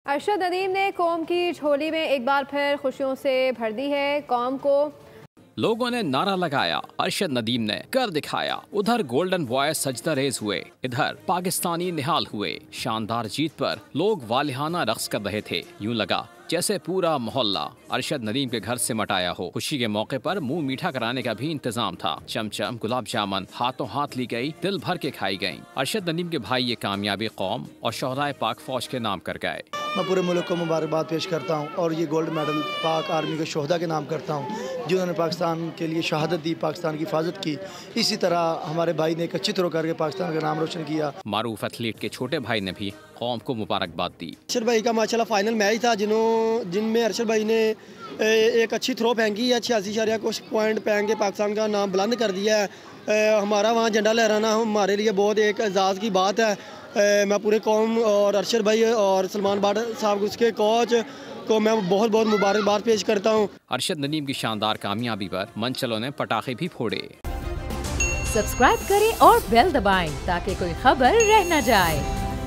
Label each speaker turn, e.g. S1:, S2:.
S1: अरशद नदीम ने कौम की झोली में एक बार फिर खुशियों से भर दी है। कौम को
S2: लोगों ने नारा लगाया, अरशद नदीम ने कर दिखाया। उधर गोल्डन बॉय सजदा रेज हुए, इधर पाकिस्तानी निहाल हुए। शानदार जीत पर लोग वालिहाना रक्स कर रहे थे। यूं लगा जैसे पूरा मोहल्ला अरशद नदीम के घर से मटाया हो। खुशी के मौके पर मुंह मीठा कराने का भी इंतजाम था। चमचम, गुलाब जामुन हाथों हाथ ली गई, दिल भर के खाई गयी। अरशद नदीम के भाई ये कामयाबी कौम और शोहराए पाक फौज के नाम कर गए।
S3: मैं पूरे मुल्क को मुबारकबाद पेश करता हूँ और ये गोल्ड मेडल पाक आर्मी के शोहदा के नाम करता हूँ, जिन्होंने पाकिस्तान के लिए शहादत दी, पाकिस्तान की हिफाजत की। इसी तरह हमारे भाई ने एक अच्छी तरह करके पाकिस्तान का नाम रोशन किया।
S2: मारूफ एथलीट के छोटे भाई ने भी कौम को मुबारकबाद दी।
S4: अरशद भाई का माशाल्लाह फाइनल मैच था जिनमें अरशद भाई ने एक अच्छी थ्रो फेंकी है, 86 कुछ पॉइंट फेंक के पाकिस्तान का नाम बुलंद कर दिया है। हमारा वहाँ झंडा लहराना हमारे लिए बहुत एक एजाज़ की बात है। मैं पूरे कौम और अरशद भाई और सलमान बाट साहब उसके कोच को मैं बहुत बहुत मुबारकबाद पेश करता हूँ।
S2: अरशद नदीम की शानदार कामयाबी पर मंचलों ने पटाखे भी फोड़े।
S5: सब्सक्राइब करें और बेल दबाएं ताकि कोई खबर रह न जाए।